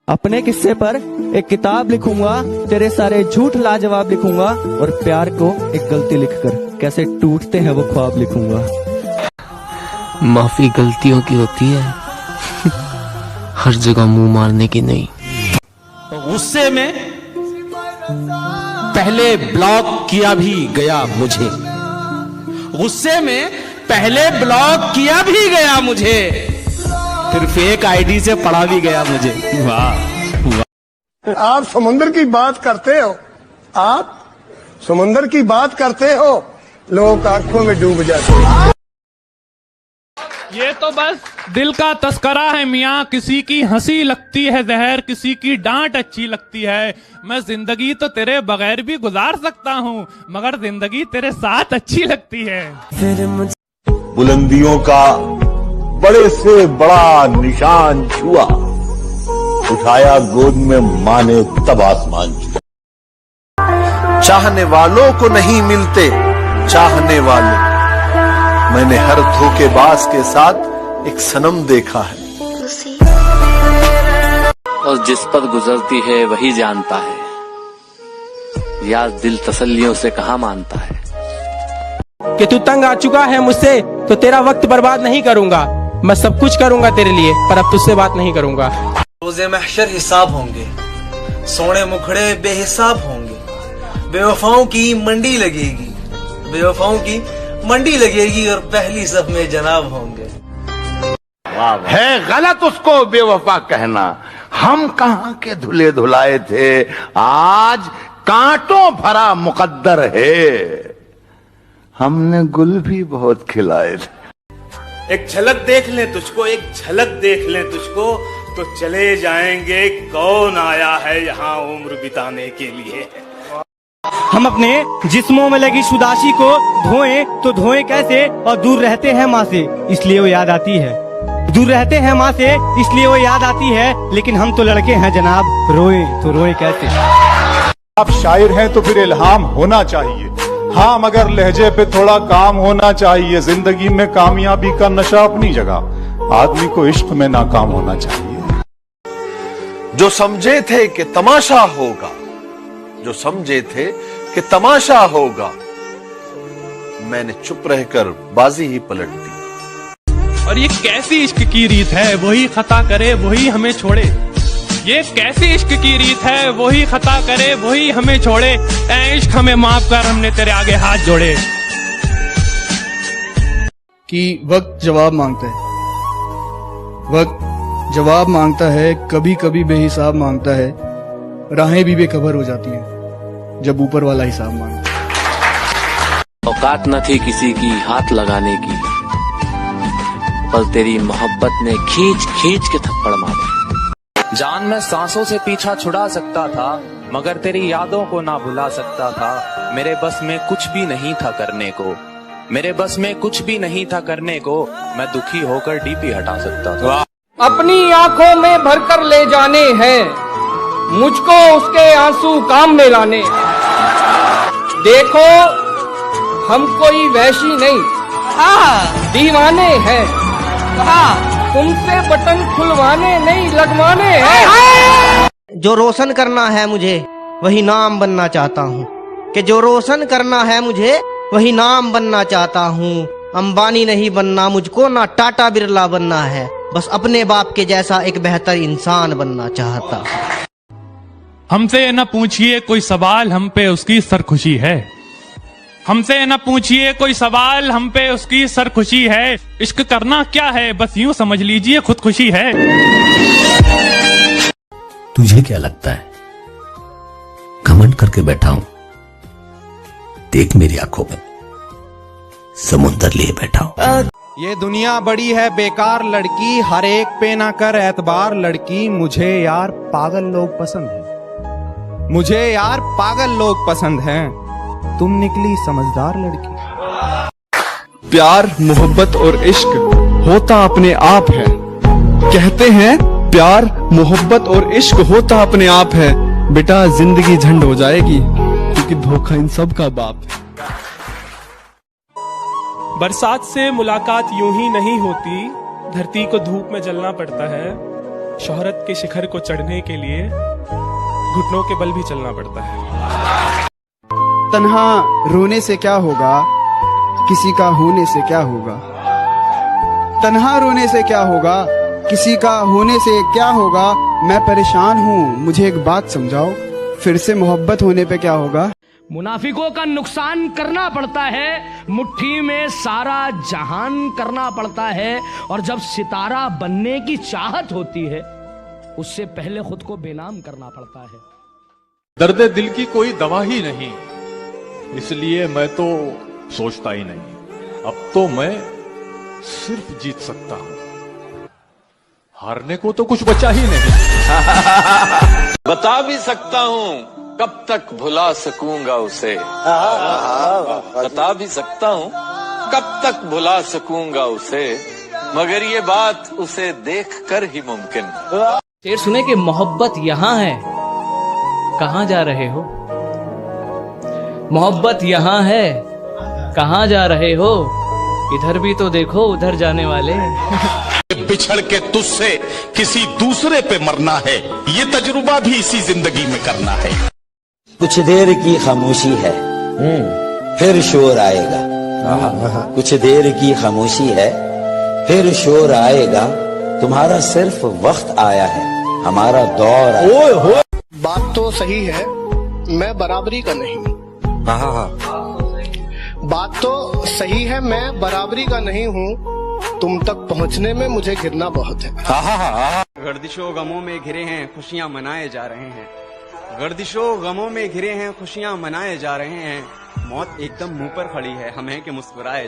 अपने किस्से पर एक किताब लिखूंगा, तेरे सारे झूठ लाजवाब लिखूंगा और प्यार को एक गलती लिखकर कैसे टूटते हैं वो ख्वाब लिखूंगा। माफी गलतियों की होती है, हर जगह मुंह मारने की नहीं। गुस्से में पहले ब्लॉक किया भी गया मुझे, गुस्से में पहले ब्लॉक किया भी गया मुझे, फिर फेक आईडी से पढ़ा भी गया मुझे। वाह वाह। आप समुद्र की बात करते हो, आप समुद्र की बात करते हो, लोग आंखों में डूब जाते हैं। ये तो बस दिल का तस्करा है मियाँ, किसी की हंसी लगती है जहर, किसी की डांट अच्छी लगती है। मैं जिंदगी तो तेरे बगैर भी गुजार सकता हूँ, मगर जिंदगी तेरे साथ अच्छी लगती है। बुलंदियों का बड़े से बड़ा निशान छुआ, उठाया गोद में माँ ने तब आसमान छुआ। चाहने वालों को नहीं मिलते चाहने वाले, मैंने हर धोखेबाज के साथ एक सनम देखा है। और जिस पर गुजरती है वही जानता है, यार दिल तसल्लियों से कहाँ मानता है। कि तू तंग आ चुका है मुझसे तो तेरा वक्त बर्बाद नहीं करूंगा, मैं सब कुछ करूंगा तेरे लिए, पर अब तुझसे बात नहीं करूंगा। रोज़े महशर हिसाब होंगे, सोने मुखड़े बेहिसाब होंगे, बेवफाओं की मंडी लगेगी, बेवफाओं की मंडी लगेगी और पहली सब में जनाब होंगे। है गलत उसको बेवफा कहना, हम कहाँ के धुले धुलाए थे, आज कांटों भरा मुकद्दर है, हमने गुल भी बहुत खिलाए थे। एक झलक देख ले तुझको, एक झलक देख ले तुझको, तो चले जाएंगे कौन आया है यहाँ उम्र बिताने के लिए। हम अपने जिस्मों में लगी शुदाशी को धोएं तो धोएं कैसे, और दूर रहते हैं माँ से इसलिए वो याद आती है, दूर रहते हैं माँ से इसलिए वो याद आती है, लेकिन हम तो लड़के हैं जनाब, रोए तो रोए कैसे। आप शायर हैं तो फिर इल्हाम होना चाहिए, हाँ मगर लहजे पे थोड़ा काम होना चाहिए। जिंदगी में कामयाबी का नशा अपनी जगह, आदमी को इश्क में नाकाम होना चाहिए। जो समझे थे कि तमाशा होगा, जो समझे थे कि तमाशा होगा, मैंने चुप रहकर बाजी ही पलट दी। और ये कैसी इश्क की रीत है, वही खता करे वही हमें छोड़े। ये कैसी इश्क की रीत है, वही खता करे वही हमें छोड़े। ऐ इश्क हमें माफ कर, हमने तेरे आगे हाथ जोड़े। कि वक्त जवाब मांगता है, वक्त जवाब मांगता है, कभी कभी बेहिसाब मांगता है, राहें भी बेखबर हो जाती हैं जब ऊपर वाला हिसाब मांगता है। औकात न थी किसी की हाथ लगाने की, पर तेरी मोहब्बत ने खींच खींच के थप्पड़ मारा। जान में सांसों से पीछा छुड़ा सकता था, मगर तेरी यादों को ना भुला सकता था। मेरे बस में कुछ भी नहीं था करने को, मेरे बस में कुछ भी नहीं था करने को, मैं दुखी होकर डीपी हटा सकता था। अपनी आंखों में भरकर ले जाने हैं, मुझको उसके आंसू काम में लाने। देखो हम कोई वैशी नहीं, दीवाने हैं, तुमसे बटन खुलवाने नहीं लगवाने हैं। जो रोशन करना है मुझे वही नाम बनना चाहता हूँ, कि जो रोशन करना है मुझे वही नाम बनना चाहता हूँ। अंबानी नहीं बनना मुझको, ना टाटा बिरला बनना है, बस अपने बाप के जैसा एक बेहतर इंसान बनना चाहता हूँ। हमसे न पूछिए कोई सवाल, हम पे उसकी सरखुशी है। हमसे न पूछिए कोई सवाल, हम पे उसकी सरखुशी है। इश्क करना क्या है, बस यूं समझ लीजिए खुदकुशी है। तुझे क्या लगता है घमंड करके बैठा हूं, देख मेरी आंखों में समुंदर लिए बैठा हूं। ये दुनिया बड़ी है बेकार लड़की, हर एक पे ना कर एतबार लड़की। मुझे यार पागल लोग पसंद हैं, मुझे यार पागल लोग पसंद हैं, तुम निकली समझदार लड़की। प्यार मोहब्बत और इश्क होता अपने आप है, कहते हैं प्यार मोहब्बत और इश्क होता अपने आप है। बेटा जिंदगी झंड हो जाएगी क्योंकि धोखा इन सब का बाप है। बरसात से मुलाकात यूं ही नहीं होती, धरती को धूप में जलना पड़ता है। शोहरत के शिखर को चढ़ने के लिए घुटनों के बल भी चलना पड़ता है। तन्हा रोने से क्या होगा, किसी का होने से क्या होगा। तन्हा रोने से क्या होगा, किसी का होने से क्या होगा। मैं परेशान हूँ, मुझे एक बात समझाओ, फिर से मोहब्बत होने पे क्या होगा। मुनाफिकों का नुकसान करना पड़ता है, मुट्ठी में सारा जहान करना पड़ता है, और जब सितारा बनने की चाहत होती है उससे पहले खुद को बेनाम करना पड़ता है। दर्द दिल की कोई दवा ही नहीं, इसलिए मैं तो सोचता ही नहीं। अब तो मैं सिर्फ जीत सकता हूं, हारने को तो कुछ बचा ही नहीं। बता भी सकता हूँ कब तक भुला सकूंगा उसे, बता भी सकता हूँ कब तक भुला सकूंगा उसे, मगर ये बात उसे देखकर ही मुमकिन। शेर सुने कि मोहब्बत यहाँ है, कहाँ जा रहे हो। मोहब्बत यहाँ है, कहाँ जा रहे हो, इधर भी तो देखो उधर जाने वाले। बिछड़ के तुझसे किसी दूसरे पे मरना है, ये तजुर्बा भी इसी जिंदगी में करना है। कुछ देर की खामोशी है, फिर शोर आएगा। कुछ देर की खामोशी है, फिर शोर आएगा। तुम्हारा सिर्फ वक्त आया है, हमारा दौर आया। बात तो सही है, मैं बराबरी का नहीं। बात तो सही है, मैं बराबरी का नहीं हूँ। तुम तक पहुँचने में मुझे गिरना बहुत है। गर्दिशों गमों में घिरे हैं, खुशियाँ मनाए जा रहे हैं। गर्दिशों गमों में घिरे हैं, खुशियाँ मनाए जा रहे हैं। मौत एकदम मुंह पर खड़ी है, हमें कि मुस्कुराए